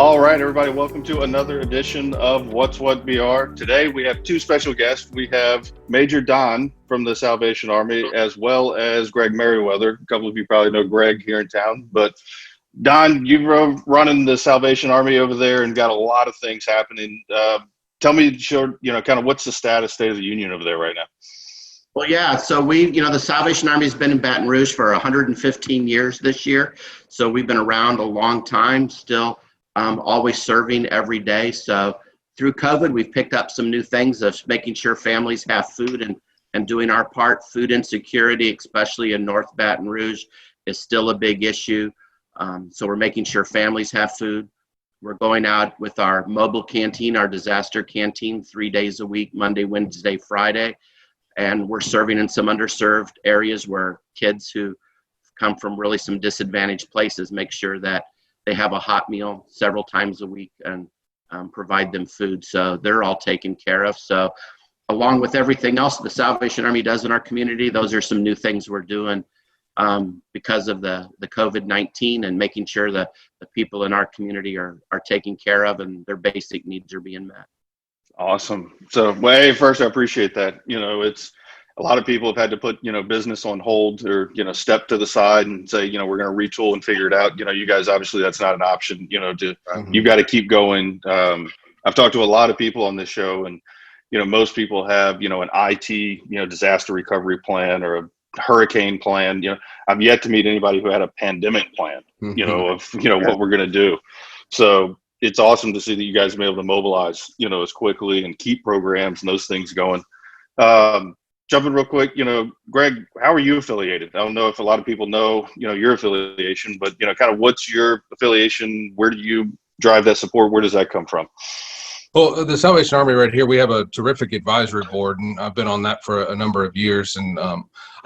All right, everybody, welcome to another edition of What's What BR. Today we have two special guests. We have Major Don from the Salvation Army, as well as Greg Meriwether. A couple of you probably know Greg here in town, but Don, you're running the Salvation Army over there and got a lot of things happening. Tell me, kind of what's the state of the union over there right now? Well, yeah, so the Salvation Army has been in Baton Rouge for 115 years this year. So we've been around a long time, still always serving every day. So through COVID, we've picked up some new things of making sure families have food and doing our part. Food insecurity, especially in North Baton Rouge, is still a big issue. So we're making sure families have food. We're going out with our mobile canteen, our disaster canteen, 3 days a week, Monday, Wednesday, Friday. And we're serving in some underserved areas where kids who come from really some disadvantaged places make sure that they have a hot meal several times a week and provide them food. So they're all taken care of. So along with everything else the Salvation Army does in our community, those are some new things we're doing because of the COVID-19 and making sure that the people in our community are taken care of and their basic needs are being met. Awesome. So, first, I appreciate that. It's a lot of people have had to put, business on hold or, step to the side and say, we're going to retool and figure it out. You guys, obviously, that's not an option, you've got to keep going. I've talked to a lot of people on this show and, most people have, an IT, disaster recovery plan or a hurricane plan. I've yet to meet anybody who had a pandemic plan, what we're going to do. So, it's awesome to see that you guys have been able to mobilize, as quickly and keep programs and those things going. Jumping real quick, Greg, how are you affiliated? I don't know if a lot of people know, your affiliation, but, kind of what's your affiliation? Where do you drive that support? Where does that come from? Well, the Salvation Army right here, we have a terrific advisory board, and I've been on that for a number of years. And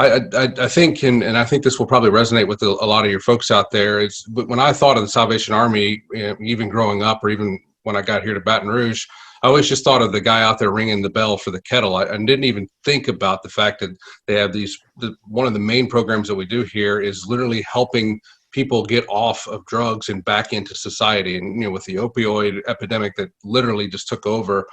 I think, and I think this will probably resonate with a lot of your folks out there, is when I thought of the Salvation Army, even growing up or even when I got here to Baton Rouge, I always just thought of the guy out there ringing the bell for the kettle. I didn't even think about the fact that they have one of the main programs that we do here is literally helping people get off of drugs and back into society. And, with the opioid epidemic that literally just took over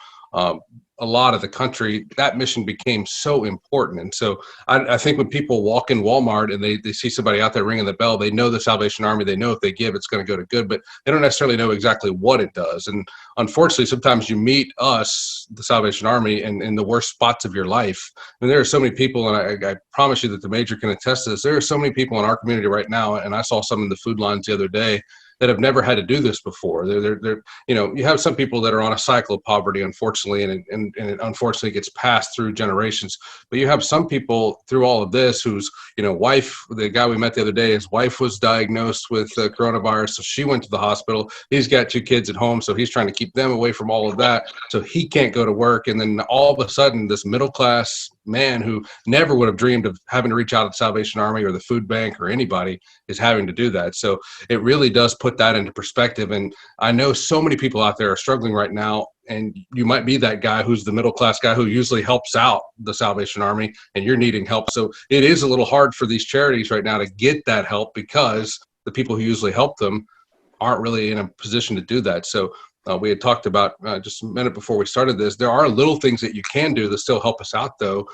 a lot of the country, that mission became so important. And so I think when people walk in Walmart and they see somebody out there ringing the bell, they know the Salvation Army, they know if they give, it's going to go to good, but they don't necessarily know exactly what it does. And unfortunately, sometimes you meet us, the Salvation Army, in the worst spots of your life. And there are so many people, and I promise you that the Major can attest to this, there are so many people in our community right now, and I saw some in the food lines the other day, that have never had to do this before. They're you have some people that are on a cycle of poverty, unfortunately, and it unfortunately gets passed through generations. But you have some people through all of this whose, wife, the guy we met the other day, his wife was diagnosed with coronavirus, so she went to the hospital. He's got 2 kids at home, so he's trying to keep them away from all of that, so he can't go to work. And then all of a sudden, this middle-class man who never would have dreamed of having to reach out to the Salvation Army or the food bank or anybody is having to do that. So it really does put that into perspective. And I know so many people out there are struggling right now, and you might be that guy who's the middle-class guy who usually helps out the Salvation Army, and you're needing help. So it is a little hard for these charities right now to get that help because the people who usually help them aren't really in a position to do that. So we had talked about just a minute before we started this, there are little things that you can do that still help us out, though.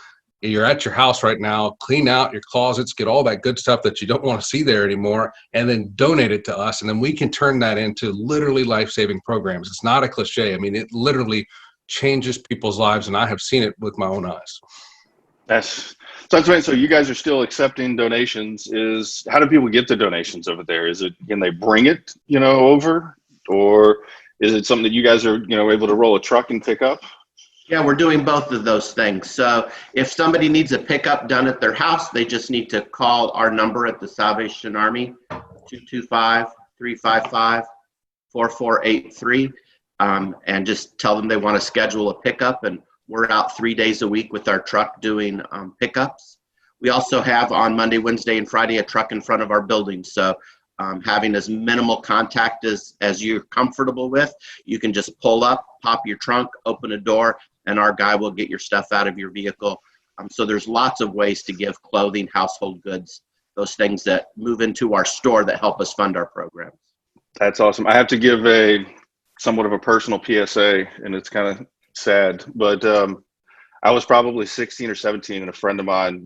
You're at your house right now, clean out your closets, get all that good stuff that you don't want to see there anymore, and then donate it to us. And then we can turn that into literally life-saving programs. It's not a cliche. I mean, it literally changes people's lives, and I have seen it with my own eyes. That's right. So you guys are still accepting donations. How do people get the donations over there? Can they bring it, over, or is it something that you guys are, able to roll a truck and pick up? Yeah, we're doing both of those things. So if somebody needs a pickup done at their house, they just need to call our number at the Salvation Army, 225-355-4483, and just tell them they want to schedule a pickup. And we're out 3 days a week with our truck doing pickups. We also have on Monday, Wednesday, and Friday a truck in front of our building. So having as minimal contact as you're comfortable with, you can just pull up, pop your trunk, open a door, and our guy will get your stuff out of your vehicle. So there's lots of ways to give clothing, household goods, those things that move into our store that help us fund our programs. That's awesome. I have to give a somewhat of a personal PSA, and it's kind of sad, but I was probably 16 or 17, and a friend of mine,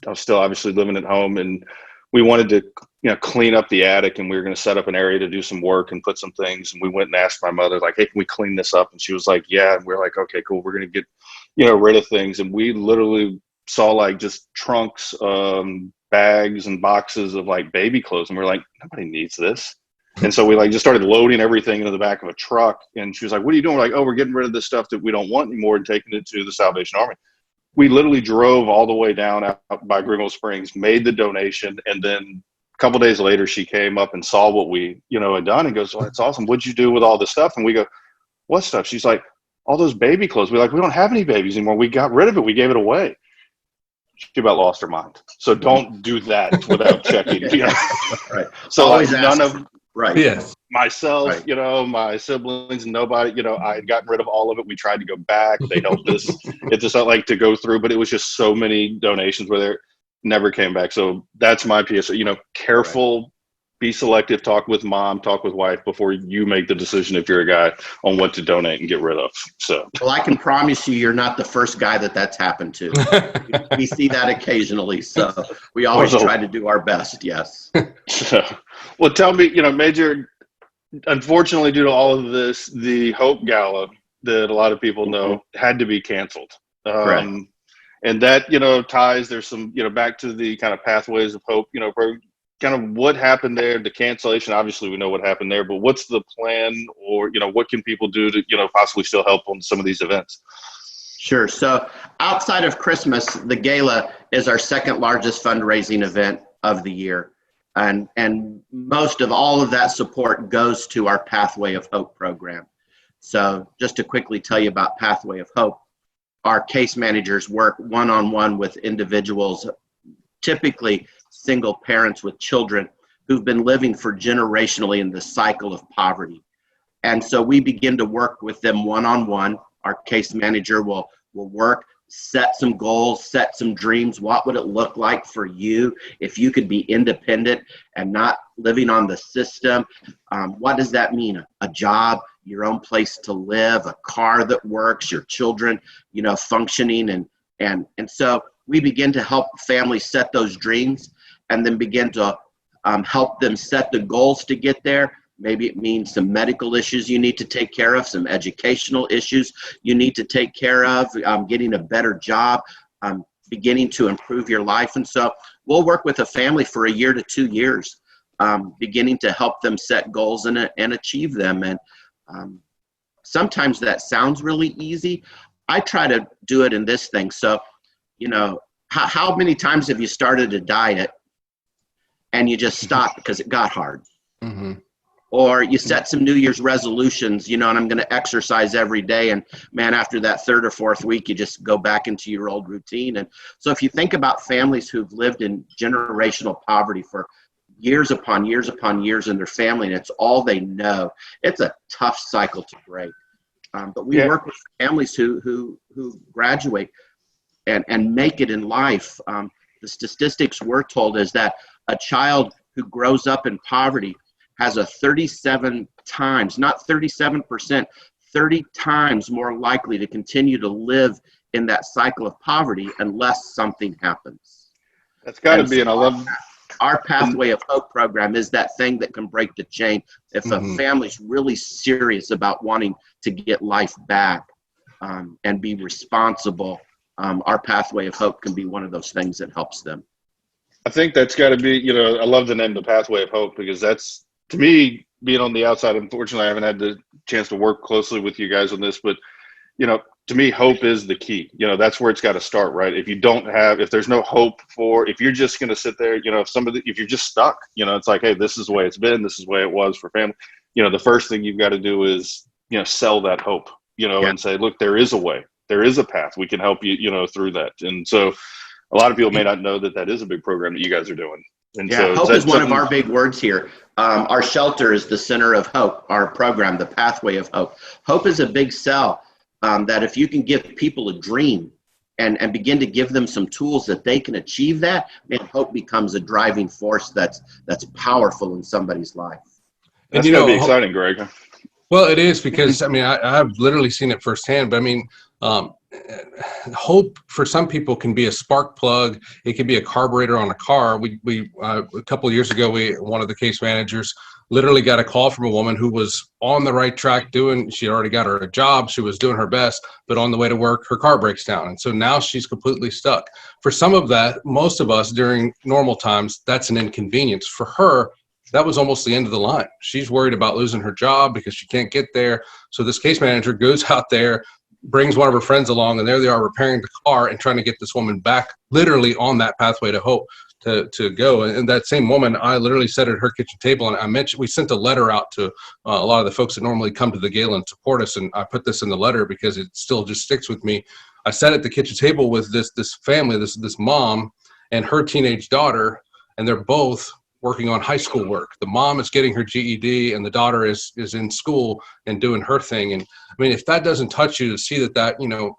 I was still obviously living at home, and we wanted to, clean up the attic, and we were going to set up an area to do some work and put some things. And we went and asked my mother, like, hey, can we clean this up? And she was like, yeah. And we are like, okay, cool. We're going to get, rid of things. And we literally saw like just trunks, bags and boxes of like baby clothes. And we're like, nobody needs this. And so we like just started loading everything into the back of a truck. And she was like, what are you doing? We're like, oh, we're getting rid of this stuff that we don't want anymore and taking it to the Salvation Army. We literally drove all the way down out by Greenville Springs, made the donation, and then a couple days later, she came up and saw what we, had done, and goes, well, that's awesome. What'd you do with all this stuff? And we go, what stuff? She's like, all those baby clothes. We're like, we don't have any babies anymore. We got rid of it. We gave it away. She about lost her mind. So don't do that without checking. Right. So always like, none of right. Yes. myself, Right. My siblings, nobody, I had gotten rid of all of it. We tried to go back. They helped us. It's just not like to go through, but it was just so many donations where there never came back. So that's my PSA, careful, right. Be selective, talk with mom, talk with wife before you make the decision, if you're a guy, on what to donate and get rid of. So, well, I can promise you're not the first guy that's happened to. We see that occasionally. So we always try to do our best. Yes. So, well, tell me, Major, unfortunately, due to all of this, the Hope Gala that a lot of people know had to be canceled. Correct. And that, ties, there's some, back to the kind of pathways of hope, for kind of what happened there, the cancellation. Obviously, we know what happened there, but what's the plan, or, what can people do to, possibly still help on some of these events? Sure. So outside of Christmas, the gala is our second largest fundraising event of the year. And most of all of that support goes to our Pathway of Hope program. So just to quickly tell you about Pathway of Hope, our case managers work one-on-one with individuals, typically single parents with children who've been living for generationally in the cycle of poverty. And so we begin to work with them one-on-one. Our case manager will work, set some goals, set some dreams. What would it look like for you if you could be independent and not living on the system? What does that mean? A job, your own place to live, a car that works, your children, functioning. And so we begin to help families set those dreams, and then begin to help them set the goals to get there. Maybe it means some medical issues you need to take care of, some educational issues you need to take care of, getting a better job, beginning to improve your life. And so we'll work with a family for 1 to 2 years, beginning to help them set goals and achieve them. And sometimes that sounds really easy. I try to do it in this thing. So, how many times have you started a diet and you just stopped because it got hard? Mm-hmm. Or you set some New Year's resolutions, and I'm going to exercise every day. And man, after that third or fourth week, you just go back into your old routine. And so if you think about families who've lived in generational poverty for years upon years upon years in their family, and it's all they know, it's a tough cycle to break. But we work with families who graduate and make it in life. The statistics we're told is that a child who grows up in poverty has a 37 times, not 37%, 30 times more likely to continue to live in that cycle of poverty unless something happens. That's got to be, and I love our Pathway of Hope program is that thing that can break the chain. If a family's really serious about wanting to get life back and be responsible, our Pathway of Hope can be one of those things that helps them. I think that's got to be, I love the name, the Pathway of Hope, because that's, to me, being on the outside, unfortunately, I haven't had the chance to work closely with you guys on this, but, to me, hope is the key. That's where it's got to start, right? If there's no hope if you're just going to sit there, if you're just stuck, it's like, hey, this is the way it's been, this is the way it was for family. The first thing you've got to do is, sell that hope, and say, look, there is a way, there is a path. We can help you, through that. And so a lot of people may not know that is a big program that you guys are doing. And so hope is one of our big words here. Our shelter is the center of hope, our program, the Pathway of Hope. Hope is a big sell, that if you can give people a dream and begin to give them some tools that they can achieve that, man, hope becomes a driving force that's powerful in somebody's life. That's going to be exciting, Greg. Well, it is because I mean I've literally seen it firsthand. But I mean, um, hope for some people can be a spark plug. It can be a carburetor on a car. We a couple of years ago, one of the case managers literally got a call from a woman who was on the right track doing. She already got her a job. She was doing her best, but on the way to work, her car breaks down, and so now she's completely stuck. For some of that, most of us during normal times, that's an inconvenience. For her, that was almost the end of the line. She's worried about losing her job because she can't get there. So this case manager goes out there, brings one of her friends along, and there they are repairing the car and trying to get this woman back literally on that pathway to hope to go. And that same woman, I literally sat at her kitchen table, and I mentioned, we sent a letter out to a lot of the folks that normally come to the gala and support us. And I put this in the letter because it still just sticks with me. I sat at the kitchen table with this family, this mom and her teenage daughter, and they're both working on high school work. The mom is getting her GED and the daughter is in school and doing her thing. And I mean, if that doesn't touch you to see that, you know,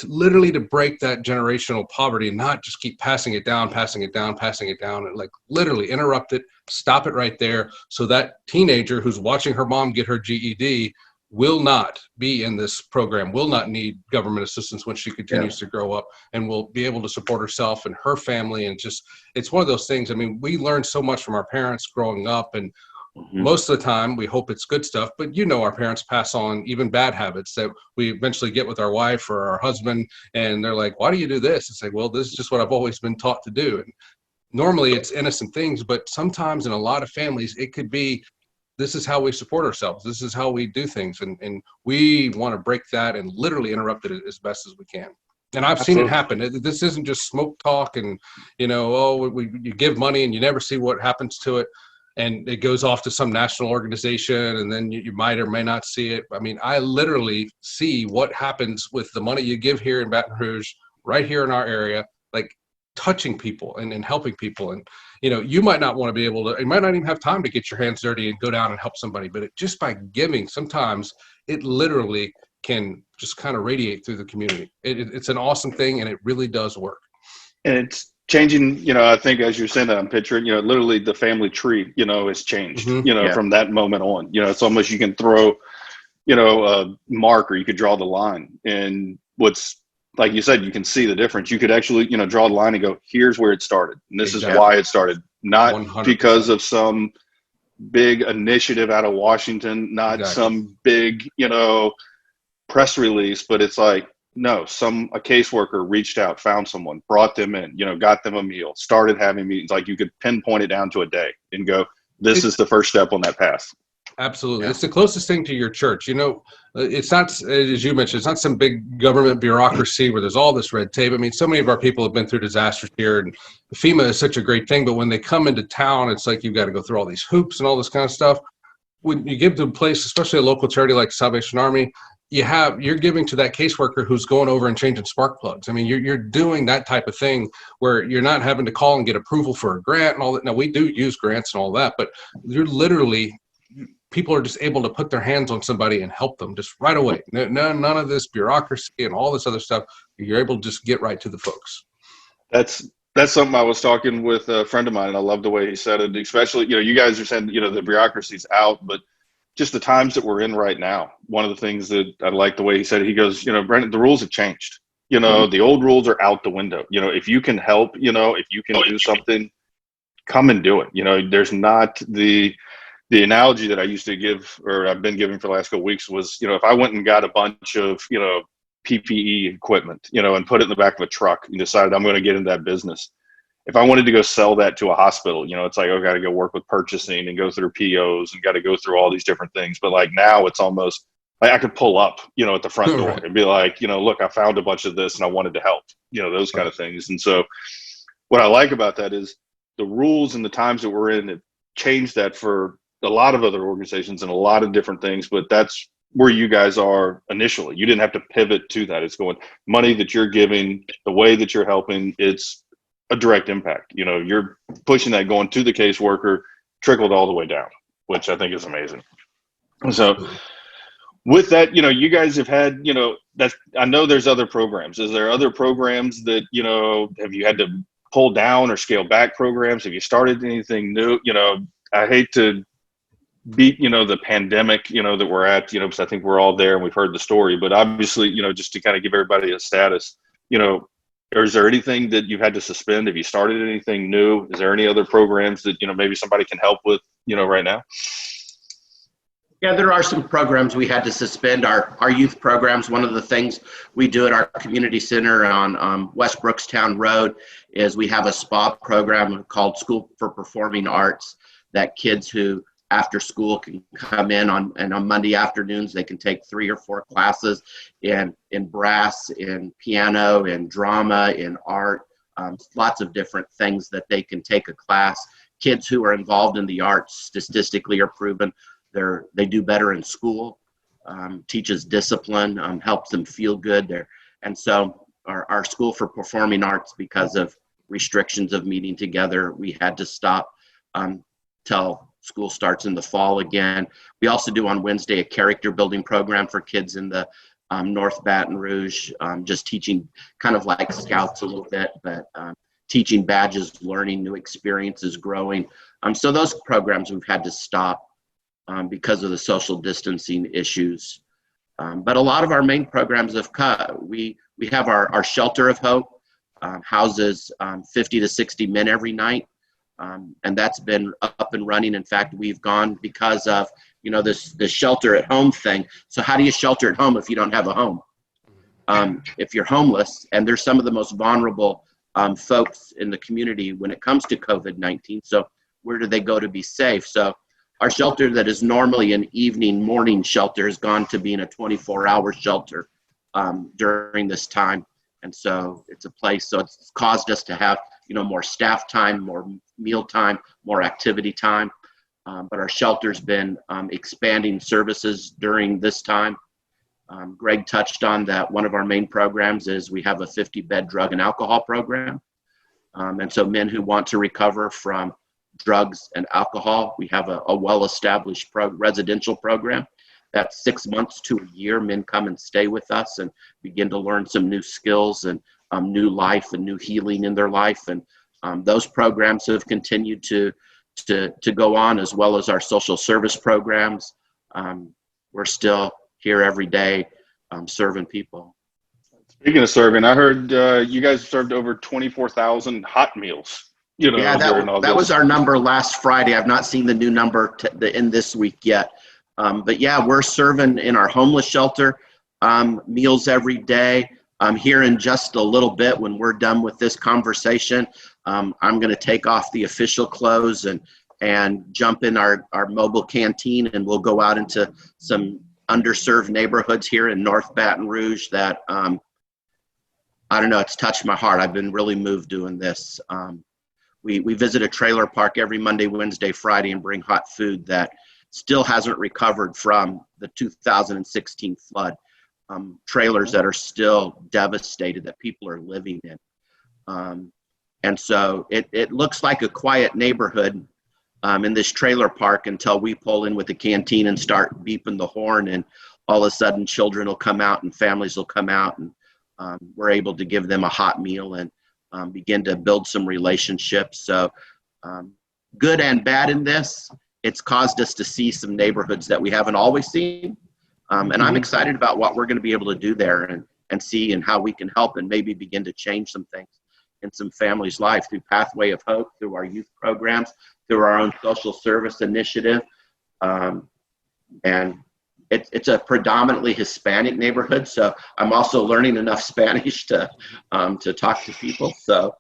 literally to break that generational poverty, not just keep passing it down, and like literally interrupt it, stop it right there. So that teenager who's watching her mom get her GED will not be in this program, will not need government assistance when she continues to grow up, and will be able to support herself and her family. And just, it's one of those things. I mean, we learned so much from our parents growing up, and most of the time we hope it's good stuff, but you know, our parents pass on even bad habits that we eventually get with our wife or our husband, and they're like, why do you do this? It's like, well, this is just what I've always been taught to do. And normally it's innocent things, but sometimes in a lot of families, it could be, this is how we support ourselves. This is how we do things. And we want to break that and literally interrupt it as best as we can. And I've seen it happen. This isn't just smoke talk and, you know, you give money and you never see what happens to it. And it goes off to some national organization, and then you might or may not see it. I mean, I literally see what happens with the money you give here in Baton Rouge, right here in our area, like touching people and helping people. And, you know, you might not want to be able to, you might not even have time to get your hands dirty and go down and help somebody, but just by giving, sometimes it literally can just kind of radiate through the community. It's an awesome thing, and it really does work. And it's changing, you know, I think as you're saying that, I'm picturing, you know, literally the family tree, you know, has changed, you know, from that moment on. You know, it's almost, you can throw, you know, a mark, or you could draw the line. And what's, like you said, you can see the difference. You could actually, you know, draw the line and go, here's where it started. And this is why it started. Not 100%. Because of some big initiative out of Washington, not some big, you know, press release, but it's like, no, a caseworker reached out, found someone, brought them in, you know, got them a meal, started having meetings. Like, you could pinpoint it down to a day and go, this is the first step on that path. Absolutely. It's the closest thing to your church. You know, it's not, as you mentioned, it's not some big government bureaucracy where there's all this red tape. I mean, so many of our people have been through disasters here, and FEMA is such a great thing, but when they come into town, it's like you've got to go through all these hoops and all this kind of stuff. When you give to a place, especially a local charity like Salvation Army, you're giving to that caseworker who's going over and changing spark plugs. I mean, you're doing that type of thing where you're not having to call and get approval for a grant and all that. Now, we do use grants and all that, but you're literally, people are just able to put their hands on somebody and help them just right away. None of this bureaucracy and all this other stuff. You're able to just get right to the folks. That's something I was talking with a friend of mine, and I love the way he said it. Especially, you know, you guys are saying, you know, the bureaucracy's out, but just the times that we're in right now. One of the things that I like the way he said it, he goes, you know, Brendan, the rules have changed. You know, the old rules are out the window. You know, if you can help, you know, if you can do something, come and do it. You know, there's not the analogy that I used to give, or I've been giving for the last couple of weeks, was, you know, if I went and got a bunch of, you know, PPE equipment, you know, and put it in the back of a truck and decided I'm going to get into that business. If I wanted to go sell that to a hospital, you know, it's like, oh, I got to go work with purchasing and go through POs and got to go through all these different things. But like now it's almost like I could pull up, you know, at the front door and be like, you know, look, I found a bunch of this and I wanted to help, you know, those kind of things. And so what I like about that is the rules and the times that we're in, it changed that for a lot of other organizations and a lot of different things, but that's where you guys are initially. You didn't have to pivot to that. It's going, money that you're giving, the way that you're helping, it's a direct impact. You know, you're pushing that going to the caseworker, trickled all the way down, which I think is amazing. So with that, you know, you guys have had, you know, that, I know there's other programs. Is there other programs that, you know, have you had to pull down or scale back programs? Have you started anything new? You know, I hate to beat, the pandemic, that we're at, because I think we're all there and we've heard the story, but obviously, just to kind of give everybody a status, or is there anything that you've had to suspend? Have you started anything new? Is there any other programs that, maybe somebody can help with, right now? Yeah, there are some programs we had to suspend. Our youth programs, one of the things we do at our community center on West Brookstown Road is we have a spa program called School for Performing Arts that kids who after school can come in and on Monday afternoons they can take 3 or 4 classes in brass, in piano, in drama, in art, lots of different things that they can take a class. Kids who are involved in the arts statistically are proven they do better in school, teaches discipline, helps them feel good. And so our School for Performing Arts, because of restrictions of meeting together, we had to stop till school starts in the fall again. We also do on Wednesday a character building program for kids in the North Baton Rouge, just teaching kind of like scouts a little bit, but teaching badges, learning new experiences, growing. So those programs we've had to stop because of the social distancing issues. But a lot of our main programs have cut. We have our Shelter of Hope, houses 50 to 60 men every night. And that's been up and running. In fact, we've gone because of, this shelter at home thing. So how do you shelter at home if you don't have a home? If you're homeless, and there's some of the most vulnerable folks in the community when it comes to COVID-19. So where do they go to be safe? So our shelter that is normally an morning shelter has gone to being a 24-hour shelter during this time. And so it's a place, so it's caused us to have, more staff time, more meal time, more activity time. But our shelter's been expanding services during this time. Greg touched on that one of our main programs is we have a 50-bed drug and alcohol program. And so men who want to recover from drugs and alcohol, we have a well-established residential program. That's 6 months to a year. Men come and stay with us and begin to learn some new skills and new life and new healing in their life. And those programs have continued to go on, as well as our social service programs. We're still here every day serving people. Speaking of serving, I heard you guys served over 24,000 hot meals. Yeah, that was our number last Friday. I've not seen the new number in this week yet. But yeah, we're serving in our homeless shelter meals every day. Here in just a little bit, when we're done with this conversation, I'm going to take off the official clothes and jump in our mobile canteen, and we'll go out into some underserved neighborhoods here in North Baton Rouge that, I don't know, it's touched my heart. I've been really moved doing this. We visit a trailer park every Monday, Wednesday, Friday, and bring hot food that still hasn't recovered from the 2016 flood. Trailers that are still devastated that people are living in. And so it looks like a quiet neighborhood in this trailer park until we pull in with the canteen and start beeping the horn, and all of a sudden children will come out and families will come out, and we're able to give them a hot meal and begin to build some relationships. So good and bad in this. It's caused us to see some neighborhoods that we haven't always seen. And I'm excited about what we're going to be able to do there and see and how we can help and maybe begin to change some things in some families' life through Pathway of Hope, through our youth programs, through our own social service initiative. And it's a predominantly Hispanic neighborhood, so I'm also learning enough Spanish to talk to people. So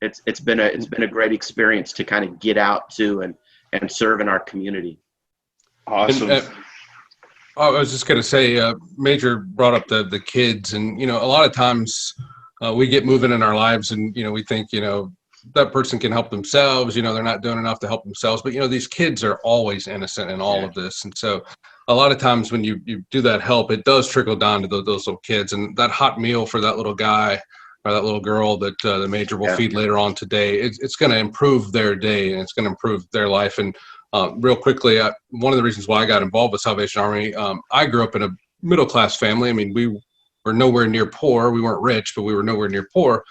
it's been a great experience to kind of get out to and serve in our community. Awesome. I was just going to say, Major brought up the kids, and a lot of times we get moving in our lives, and we think that person can help themselves. They're not doing enough to help themselves, but these kids are always innocent in all of this, and so a lot of times when you do that help, it does trickle down to those little kids, and that hot meal for that little guy or that little girl that the Major will feed later on today, it's going to improve their day and it's going to improve their life. And real quickly, one of the reasons why I got involved with Salvation Army, I grew up in a middle-class family. I mean, we were nowhere near poor. We weren't rich, but we were nowhere near poor.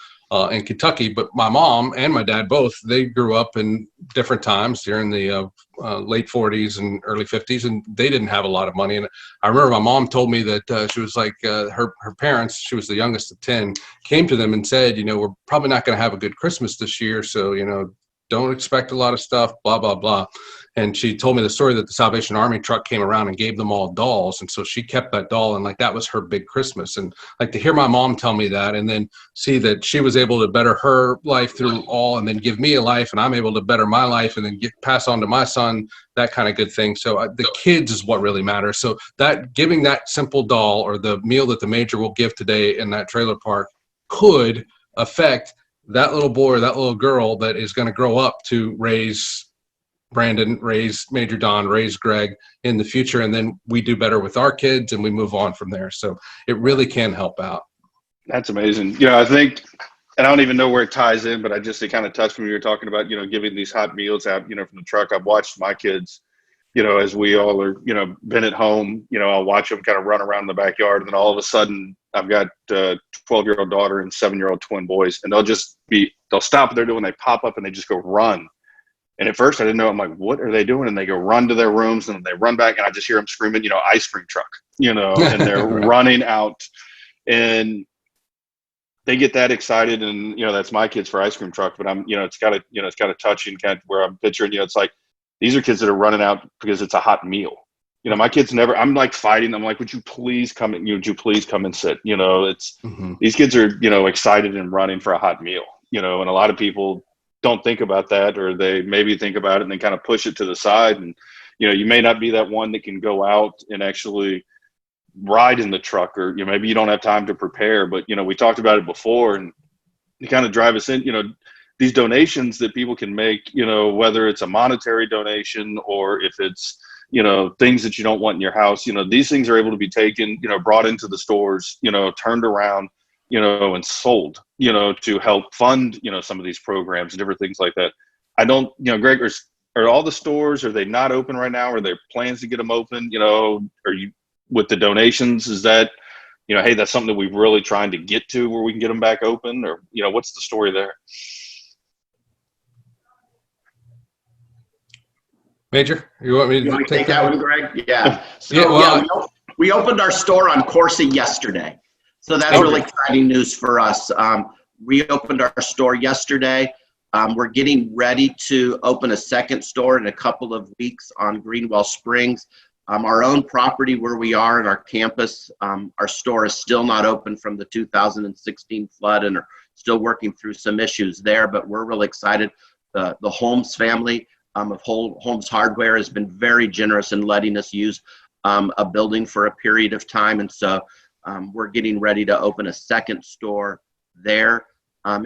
in Kentucky. But my mom and my dad both, they grew up in different times during the late 40s and early 50s, and they didn't have a lot of money. And I remember my mom told me that she was like, her parents, she was the youngest of 10, came to them and said, we're probably not going to have a good Christmas this year, so don't expect a lot of stuff, blah, blah, blah. And she told me the story that the Salvation Army truck came around and gave them all dolls. And so she kept that doll, and like that was her big Christmas. And like to hear my mom tell me that, and then see that she was able to better her life through all, and then give me a life, and I'm able to better my life, and then pass on to my son, that kind of good thing. So the kids is what really matters. So that giving that simple doll, or the meal that the major will give today in that trailer park, could affect that little boy or that little girl that is going to grow up to raise Brandon, raise Major Don, raise Greg in the future. And then we do better with our kids and we move on from there. So it really can help out. That's amazing. I think, and I don't even know where it ties in, but it kind of touched when you were talking about, giving these hot meals out, from the truck. I've watched my kids, as we all are, been at home, I'll watch them kind of run around in the backyard. And then all of a sudden I've got a 12-year-old daughter and 7-year-old twin boys, and they'll stop what they're doing. They pop up and they just go run. And at first I didn't know. I'm like, what are they doing? And they go run to their rooms, and they run back, and I just hear them screaming, ice cream truck, and they're running out, and they get that excited. And, that's my kids for ice cream truck, but I'm, it's kind of touching, kind of where I'm picturing, it's like, these are kids that are running out because it's a hot meal. My kids never, I'm like fighting. I'm like, would you please come and sit? It's, these kids are, excited and running for a hot meal, and a lot of people don't think about that, or they maybe think about it and then kind of push it to the side. And, you may not be that one that can go out and actually ride in the truck, or, maybe you don't have time to prepare, but, we talked about it before, and you kind of drive us in, these donations that people can make, whether it's a monetary donation or if it's, things that you don't want in your house, these things are able to be taken, brought into the stores, turned around, and sold, to help fund, some of these programs and different things like that. I don't, Greg, are all the stores, are they not open right now? Are there plans to get them open? Are you, with the donations, is that, hey, that's something that we're really trying to get to where we can get them back open, or, what's the story there? Major, you want me to take that one, Greg? Yeah. So we opened our store on Corsa yesterday. So that's really exciting news for us. We opened our store yesterday. We're getting ready to open a second store in a couple of weeks on Greenwell Springs. Our own property where we are in our campus, our store is still not open from the 2016 flood, and are still working through some issues there, but we're really excited. The Holmes family of Holmes Hardware has been very generous in letting us use a building for a period of time. And so we're getting ready to open a second store there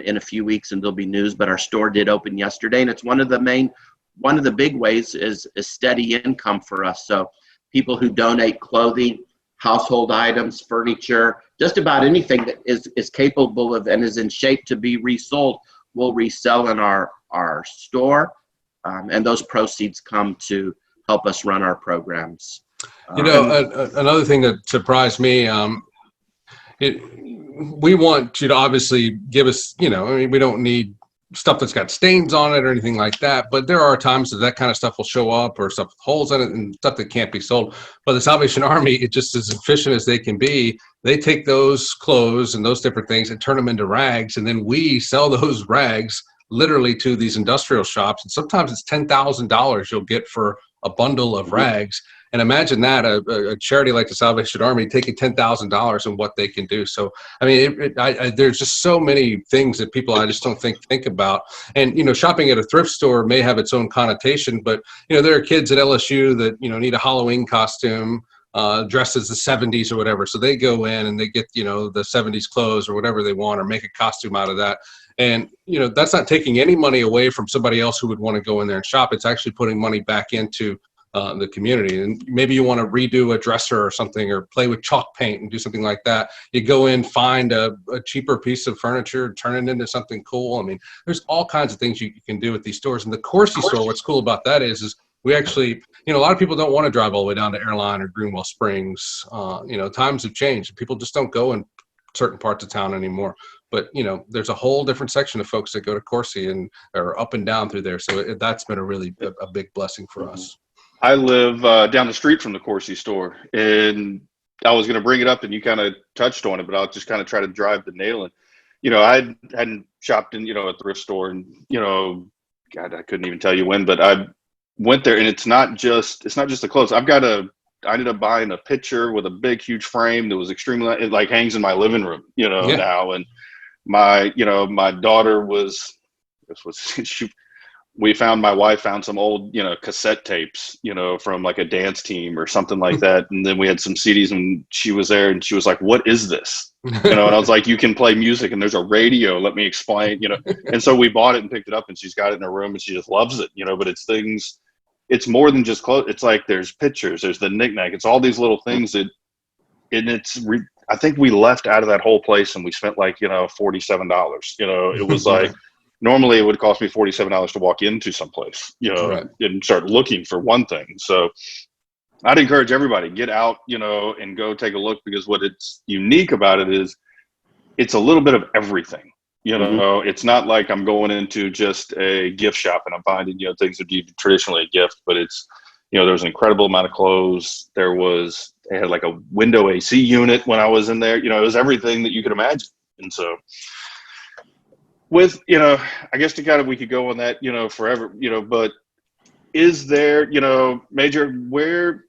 in a few weeks, and there'll be news, but our store did open yesterday. And it's one of the big ways is steady income for us. So people who donate clothing, household items, furniture, just about anything that is capable of and is in shape to be resold, we'll resell in our store. And those proceeds come to help us run our programs. Another thing that surprised me, we want you to obviously give us, we don't need stuff that's got stains on it or anything like that, but there are times that kind of stuff will show up, or stuff with holes in it and stuff that can't be sold. But the Salvation Army, it just as efficient as they can be, they take those clothes and those different things and turn them into rags, and then we sell those rags literally to these industrial shops, and sometimes it's $10,000 you'll get for a bundle of rags. And imagine that a charity like the Salvation Army taking $10,000 and what they can do. So I mean, there's just so many things that people I just don't think about. And shopping at a thrift store may have its own connotation, but there are kids at LSU that need a Halloween costume dressed as the 70s or whatever. So they go in and they get the 70s clothes or whatever they want, or make a costume out of that. And, that's not taking any money away from somebody else who would want to go in there and shop. It's actually putting money back into the community. And maybe you want to redo a dresser or something, or play with chalk paint and do something like that. You go in, find a cheaper piece of furniture, turn it into something cool. I mean, there's all kinds of things you can do with these stores. And the Corsi store, what's cool about that is we actually, a lot of people don't want to drive all the way down to Airline or Greenwell Springs. Times have changed. People just don't go in certain parts of town anymore. but there's a whole different section of folks that go to Corsi and are up and down through there. So that's been a big blessing for us. I live down the street from the Corsi store, and I was going to bring it up, and you kind of touched on it, but I'll just kind of try to drive the nail in. I hadn't shopped in, a thrift store, and God, I couldn't even tell you when, but I went there, and it's not just the clothes. I ended up buying a picture with a big, huge frame that was extremely, it like hangs in my living room, now. And my daughter my wife found some old, cassette tapes, from like a dance team or something like that. And then we had some CDs, and she was there, and she was like, "What is this?" And I was like, "You can play music, and there's a radio. Let me explain," And so we bought it and picked it up, and she's got it in her room, and she just loves it, but it's more than just clothes. It's like, there's pictures, there's the knickknack. It's all these little things I think we left out of that whole place, and we spent like, $47. It was like, normally it would cost me $47 to walk into someplace, Right. and start looking for one thing. So I'd encourage everybody, get out, and go take a look, because what it's unique about it is it's a little bit of everything. It's not like I'm going into just a gift shop and I'm finding, things that you traditionally a gift, but it's, there was an incredible amount of clothes. They had like a window AC unit when I was in there, it was everything that you could imagine. And so with, I guess we could go on that, forever, but is there, Major, where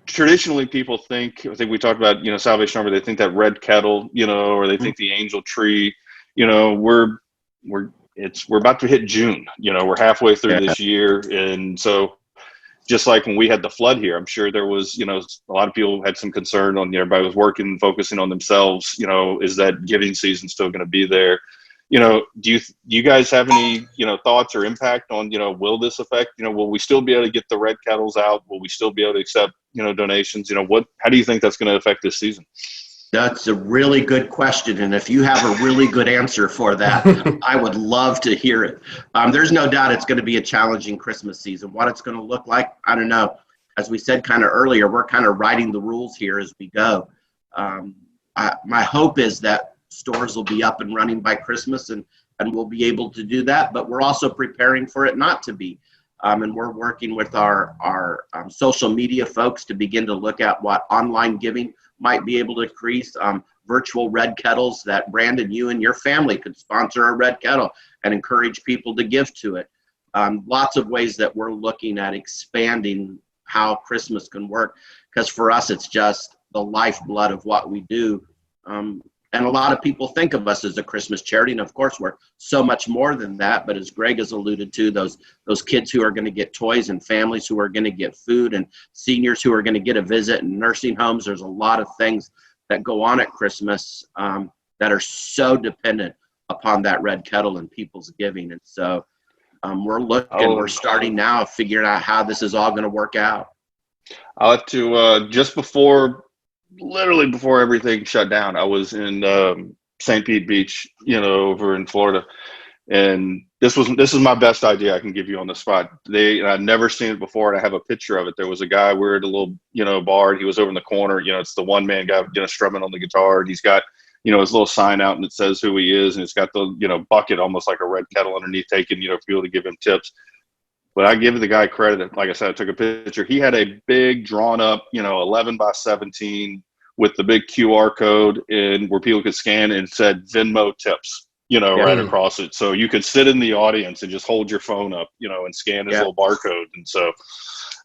traditionally people I think we talked about, Salvation Army, they think that red kettle, or they think the angel tree, we're about to hit June, we're halfway through this year. And so just like when we had the flood here, I'm sure there was, a lot of people had some concern on, everybody was working, focusing on themselves, is that giving season still going to be there? Do you guys have any, thoughts or impact on, will this affect, will we still be able to get the red kettles out? Will we still be able to accept, donations? How do you think that's going to affect this season? That's a really good question. And if you have a really good answer for that, I would love to hear it. There's no doubt it's going to be a challenging Christmas season. What it's going to look like, I don't know. As we said kind of earlier, we're kind of writing the rules here as we go. My hope is that stores will be up and running by Christmas, and we'll be able to do that. But we're also preparing for it not to be. And we're working with our social media folks to begin to look at what online giving might be able to increase. Virtual red kettles that Brandon, you and your family could sponsor a red kettle and encourage people to give to it. Lots of ways that we're looking at expanding how Christmas can work, because for us, it's just the lifeblood of what we do. And a lot of people think of us as a Christmas charity, and of course we're so much more than that. But as Greg has alluded to, those kids who are going to get toys, and families who are going to get food, and seniors who are going to get a visit, and nursing homes, there's a lot of things that go on at Christmas that are so dependent upon that red kettle and people's giving. And so we're starting now, figuring out how this is all going to work out. I'll have to, literally before everything shut down, I was in St. Pete Beach, over in Florida, and this is my best idea I can give you on the spot. I'd never seen it before, and I have a picture of it. There was a guy, we're at a little bar, and he was over in the corner. It's the one man guy strumming on the guitar, and he's got his little sign out, and it says who he is, and it's got the bucket almost like a red kettle underneath, taking people to give him tips. But I give the guy credit. Like I said, I took a picture. He had a big drawn up, 11 by 17 with the big QR code, and where people could scan, and it said Venmo tips, right across it. So you could sit in the audience and just hold your phone up, and scan his little barcode. And so,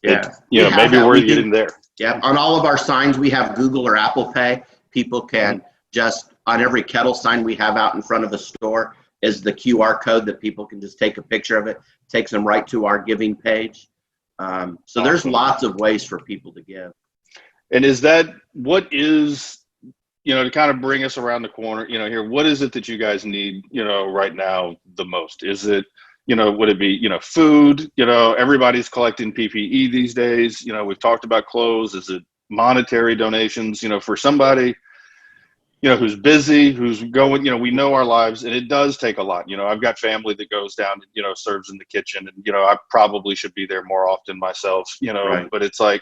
maybe we're getting there. Yeah. On all of our signs, we have Google or Apple Pay. People can just, on every kettle sign we have out in front of the store, is the QR code that people can just take a picture of. It takes them right to our giving page. So there's lots of ways for people to give. And to kind of bring us around the corner, here, what is it that you guys need, right now the most? Is it, would it be, food? Everybody's collecting PPE these days. We've talked about clothes. Is it monetary donations? For somebody, who's busy, who's going, we know our lives, and it does take a lot. I've got family that goes down and, serves in the kitchen, and, I probably should be there more often myself, right. But it's like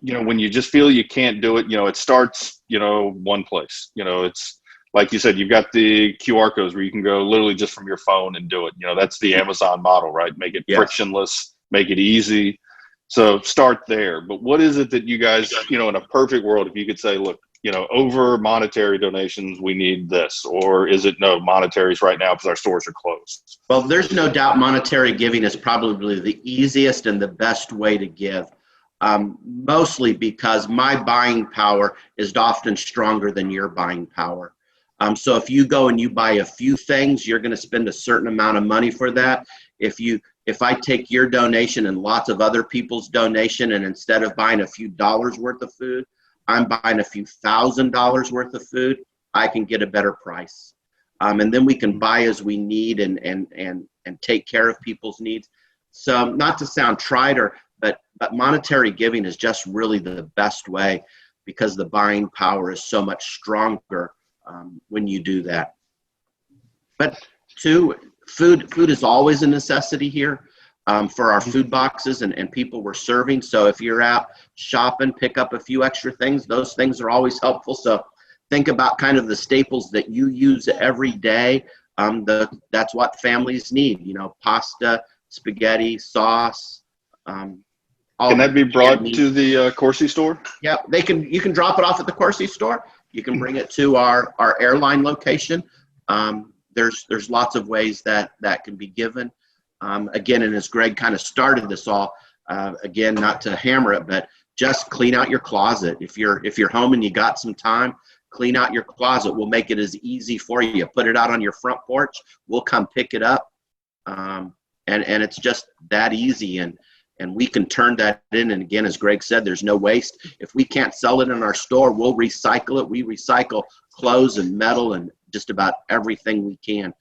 when you just feel you can't do it, it starts, one place, it's like you said, you've got the QR codes where you can go literally just from your phone and do it. That's the Amazon model, right? Make it frictionless, make it easy. So start there. But what is it that you guys, in a perfect world, if you could say, look, over monetary donations, we need this, or is it no monetaries right now because our stores are closed? Well, there's no doubt monetary giving is probably the easiest and the best way to give, mostly because my buying power is often stronger than your buying power. So if you go and you buy a few things, you're going to spend a certain amount of money for that. If I take your donation and lots of other people's donation, and instead of buying a few dollars worth of food, I'm buying a few $1,000s worth of food, I can get a better price. And then we can buy as we need and take care of people's needs. So not to sound trite, but monetary giving is just really the best way, because the buying power is so much stronger when you do that. But two, food is always a necessity here. For our food boxes and people we're serving. So if you're out shopping, pick up a few extra things. Those things are always helpful. So think about kind of the staples that you use every day. That's what families need, pasta, spaghetti, sauce. Can that be brought to the Corsi store? Yeah, you can drop it off at the Corsi store. You can bring it to our airline location. There's lots of ways that can be given. Again, and as Greg kind of started this all, again, not to hammer it, but just clean out your closet. If you're home and you got some time, clean out your closet. We'll make it as easy for you. Put it out on your front porch. We'll come pick it up. And it's just that easy. And we can turn that in. And again, as Greg said, there's no waste. If we can't sell it in our store, we'll recycle it. We recycle clothes and metal and just about everything we can.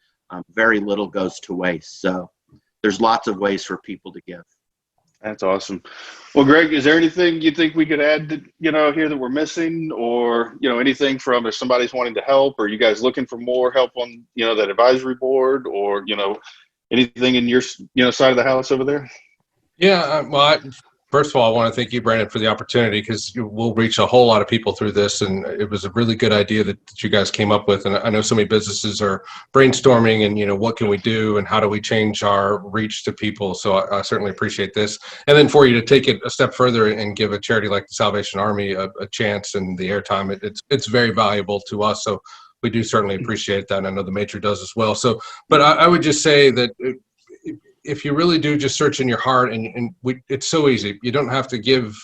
Very little goes to waste. So there's lots of ways for people to give. That's awesome. Well, Greg, is there anything you think we could add to, here that we're missing, or, anything from if somebody's wanting to help, or you guys looking for more help on, that advisory board, or, anything in your, side of the house over there? Yeah, well, first of all, I want to thank you, Brandon, for the opportunity, because we'll reach a whole lot of people through this. And it was a really good idea that you guys came up with. And I know so many businesses are brainstorming and, what can we do and how do we change our reach to people? So I certainly appreciate this. And then for you to take it a step further and give a charity like the Salvation Army a chance and the airtime, it's very valuable to us. So we do certainly appreciate that. And I know the Matri does as well. So, but I would just say that if you really do just search in your heart, it's so easy. You don't have to give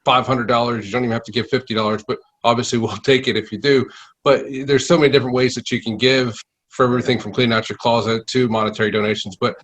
$500. You don't even have to give $50, but obviously we'll take it if you do. But there's so many different ways that you can give, for everything from cleaning out your closet to monetary donations. But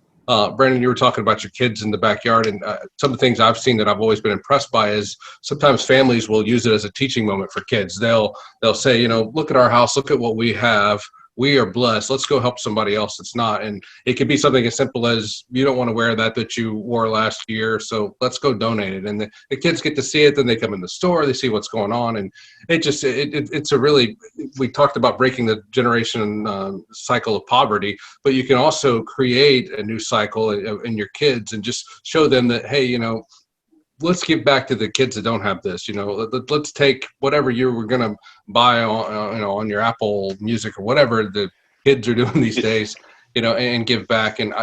Brandon, you were talking about your kids in the backyard, and some of the things I've seen that I've always been impressed by is sometimes families will use it as a teaching moment for kids. They'll say, look at our house, look at what we have. We are blessed. Let's go help somebody else that's not. And it could be something as simple as, you don't want to wear that you wore last year, so let's go donate it. And the kids get to see it. Then they come in the store, they see what's going on. And it's a really, we talked about breaking the generation cycle of poverty, but you can also create a new cycle in your kids and just show them that, hey, let's give back to the kids that don't have this. Let's take whatever you were going to buy on your Apple Music or whatever the kids are doing these days, and give back. And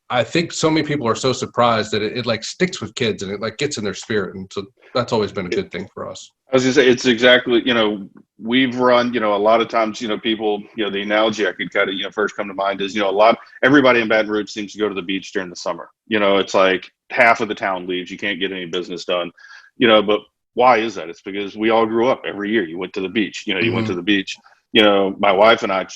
I think so many people are so surprised that it like sticks with kids and it like gets in their spirit. And so that's always been a good thing for us. I was gonna say, it's exactly, we've run, a lot of times, people, the analogy I could kind of, first come to mind is, everybody in Baton Rouge seems to go to the beach during the summer. It's like half of the town leaves. You can't get any business done, but why is that? It's because we all grew up every year. You went to the beach, you went to the beach. My wife and I,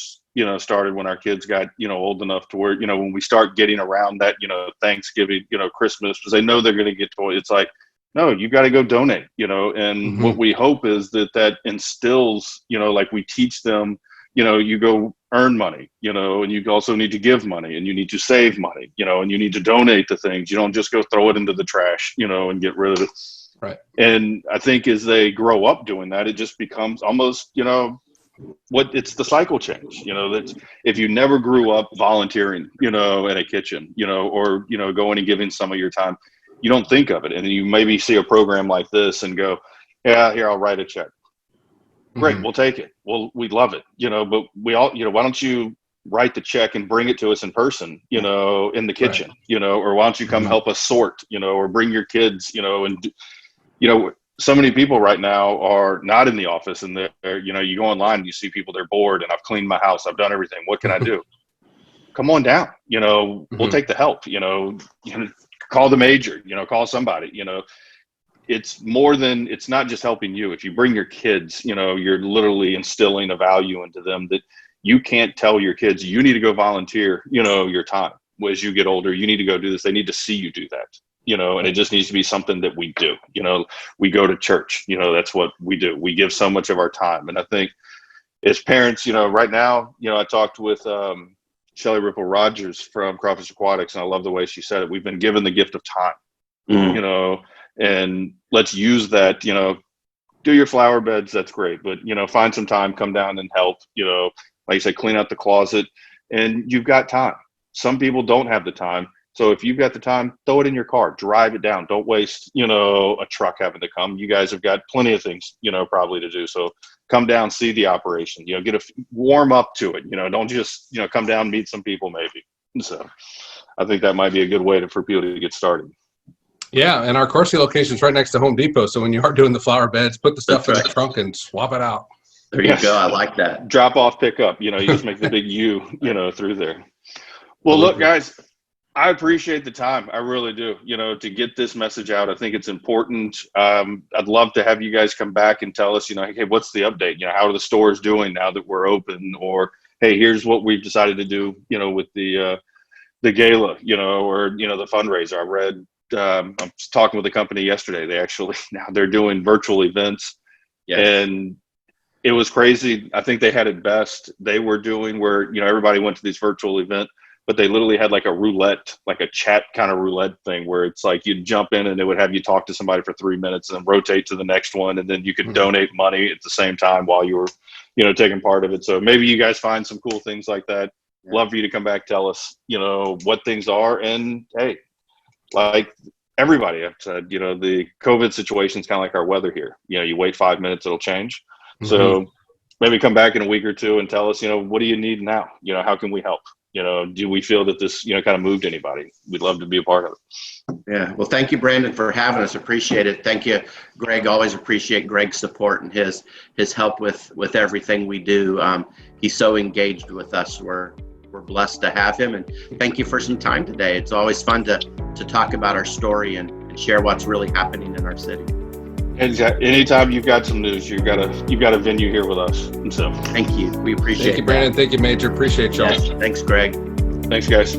started when our kids got, old enough to where, when we start getting around that, Thanksgiving, Christmas, because they know they're going to get toys. It's like, no, you got to go donate, and what we hope is that instills, like we teach them, you go earn money, and you also need to give money, and you need to save money, and you need to donate to things. You don't just go throw it into the trash, and get rid of it. Right. And I think as they grow up doing that, it just becomes almost, it's the cycle change, that if you never grew up volunteering, in a kitchen, or, going and giving some of your time, you don't think of it. And then you maybe see a program like this and go, yeah, here, I'll write a check. great, we'll take it. Well, we love it, but we all, why don't you write the check and bring it to us in person, in the kitchen, or why don't you come help us sort, or bring your kids, and, so many people right now are not in the office, and they're, you go online and you see people, they're bored, and I've cleaned my house, I've done everything. What can I do? Come on down, we'll take the help, call the major, call somebody, it's more than, it's not just helping you. If you bring your kids, you're literally instilling a value into them that you can't tell your kids, you need to go volunteer, your time. As you get older, you need to go do this. They need to see you do that, and it just needs to be something that we do. We go to church, that's what we do. We give so much of our time. And I think as parents, right now, I talked with Shelly Ripple Rogers from Crawfish Aquatics, and I love the way she said it. We've been given the gift of time, and let's use that, do your flower beds. That's great. But, find some time, come down and help, like you said, clean out the closet, and you've got time. Some people don't have the time. So if you've got the time, throw it in your car, drive it down. Don't waste, a truck having to come. You guys have got plenty of things, probably to do. So come down, see the operation, warm up to it. Don't just, come down, meet some people maybe. So I think that might be a good way for people to get started. Yeah, and our Corsi location is right next to Home Depot. So when you are doing the flower beds, put the stuff in the trunk and swap it out. There you go. I like that. Drop off, pick up. You just make the big U, through there. Well, look, guys, I appreciate the time. I really do. To get this message out, I think it's important. I'd love to have you guys come back and tell us, hey, what's the update? How are the stores doing now that we're open? Or, hey, here's what we've decided to do, with the gala, or the fundraiser. I read. I was talking with a company yesterday. They actually now they're doing virtual events, and it was crazy. I think they had it best. They were doing where everybody went to this virtual event, but they literally had like a roulette, like a chat kind of roulette thing where it's like you'd jump in and it would have you talk to somebody for 3 minutes and then rotate to the next one, and then you could donate money at the same time while you were taking part of it. So maybe you guys find some cool things like that. Love for you to come back, tell us what things are, and hey. Like everybody I've said, the COVID situation is kind of like our weather here. You wait 5 minutes, it'll change. So maybe come back in a week or two and tell us, what do you need now? How can we help? Do we feel that this, kind of moved anybody? We'd love to be a part of it. Yeah. Well, thank you, Brandon, for having us. Appreciate it. Thank you, Greg. Always appreciate Greg's support and his help with everything we do. He's so engaged with us. We're blessed to have him, and thank you for some time today. It's always fun to talk about our story and share what's really happening in our city. Exactly. Anytime you've got some news, you've got a venue here with us. And so thank you. We appreciate it. Thank you, Brandon. Thank you, Major. Appreciate y'all. Yes. Thanks, Greg. Thanks, guys.